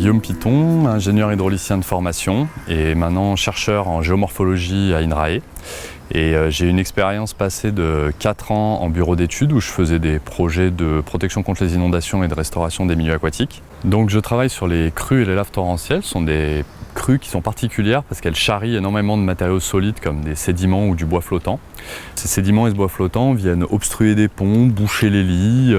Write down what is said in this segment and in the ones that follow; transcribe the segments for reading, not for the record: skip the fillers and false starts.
Guillaume Piton, ingénieur hydraulicien de formation et maintenant chercheur en géomorphologie à INRAE. Et j'ai une expérience passée de 4 ans en bureau d'études où je faisais des projets de protection contre les inondations et de restauration des milieux aquatiques. Donc je travaille sur les crues et les laves torrentielles. Ce sont des crues qui sont particulières parce qu'elles charrient énormément de matériaux solides comme des sédiments ou du bois flottant. Ces sédiments et ce bois flottant viennent obstruer des ponts, boucher les lits,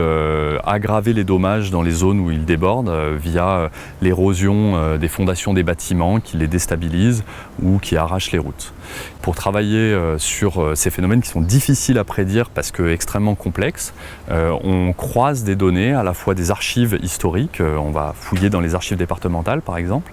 aggraver les dommages dans les zones où ils débordent via l'érosion des fondations des bâtiments qui les déstabilisent ou qui arrachent les routes. Pour travailler sur ces phénomènes qui sont difficiles à prédire parce que extrêmement complexes, on croise des données, à la fois des archives historiques, on va fouiller dans les archives départementales par exemple,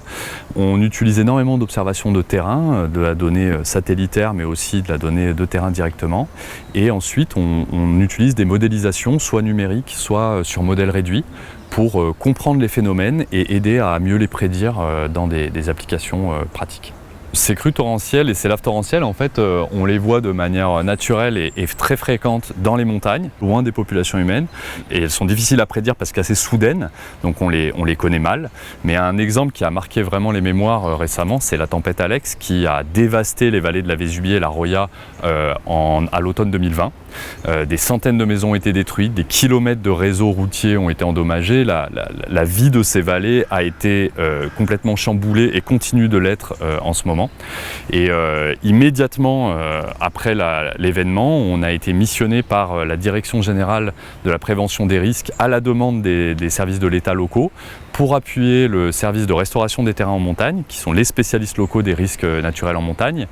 on utilise énormément d'observations de terrain, de la donnée satellitaire mais aussi de la donnée de terrain directement, et ensuite on utilise des modélisations soit numériques soit sur modèle réduit pour comprendre les phénomènes et aider à mieux les prédire dans des applications pratiques. Ces crues torrentielles et ces laves torrentielles, en fait, on les voit de manière naturelle et très fréquente dans les montagnes, loin des populations humaines. Et elles sont difficiles à prédire parce qu'assez soudaines, donc on les connaît mal. Mais un exemple qui a marqué vraiment les mémoires récemment, c'est la tempête Alex qui a dévasté les vallées de la Vésubie et la Roya à l'automne 2020. Des centaines de maisons ont été détruites, des kilomètres de réseaux routiers ont été endommagés. La vie de ces vallées a été complètement chamboulée et continue de l'être en ce moment. Et immédiatement après l'événement, on a été missionné par la Direction générale de la prévention des risques à la demande des services de l'État locaux pour appuyer le service de restauration des terrains en montagne, qui sont les spécialistes locaux des risques naturels en montagne,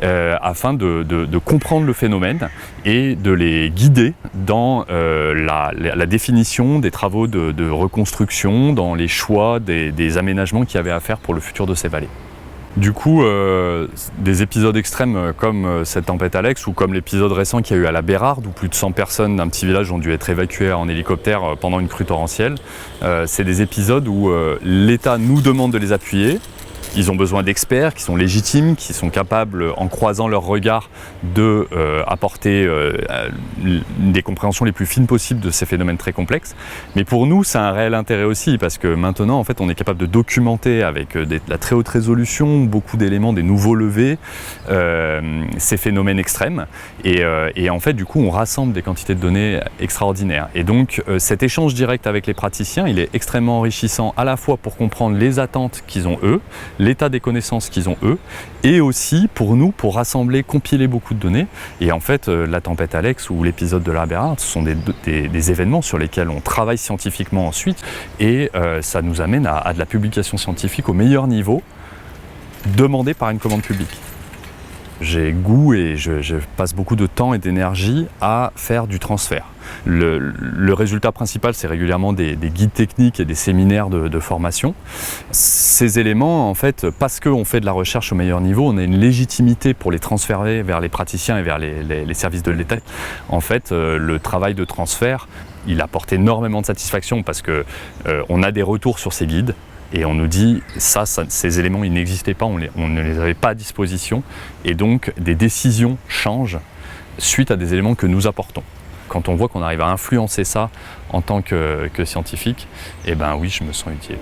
afin de comprendre le phénomène et de les guider dans la définition des travaux de reconstruction, dans les choix des aménagements qu'il y avait à faire pour le futur de ces vallées. Du coup, des épisodes extrêmes comme cette tempête Alex ou comme l'épisode récent qu'il y a eu à la Bérarde où plus de 100 personnes d'un petit village ont dû être évacuées en hélicoptère pendant une crue torrentielle, c'est des épisodes où l'État nous demande de les appuyer. Ils ont besoin d'experts qui sont légitimes, qui sont capables, en croisant leurs regards, d'apporter des compréhensions les plus fines possibles de ces phénomènes très complexes. Mais pour nous, c'est un réel intérêt aussi, parce que maintenant, en fait, on est capable de documenter avec la très haute résolution, beaucoup d'éléments, des nouveaux levés, ces phénomènes extrêmes. Et en fait, du coup, on rassemble des quantités de données extraordinaires. Et donc, cet échange direct avec les praticiens, il est extrêmement enrichissant, à la fois pour comprendre les attentes qu'ils ont eux, l'état des connaissances qu'ils ont eux, et aussi pour nous, pour rassembler, compiler beaucoup de données. Et en fait, la tempête Alex ou l'épisode de la Bérarde, ce sont des événements sur lesquels on travaille scientifiquement ensuite, et ça nous amène à de la publication scientifique au meilleur niveau, demandé par une commande publique. J'ai goût et je passe beaucoup de temps et d'énergie à faire du transfert. Le résultat principal, c'est régulièrement des guides techniques et des séminaires de formation. Ces éléments, en fait, parce qu'on fait de la recherche au meilleur niveau, on a une légitimité pour les transférer vers les praticiens et vers les services de l'État. En fait, le travail de transfert, il apporte énormément de satisfaction parce qu'on a des retours sur ces guides. Et on nous dit, ces éléments, ils n'existaient pas, on ne les avait pas à disposition. Et donc, des décisions changent suite à des éléments que nous apportons. Quand on voit qu'on arrive à influencer ça en tant que scientifique, eh ben oui, je me sens utile.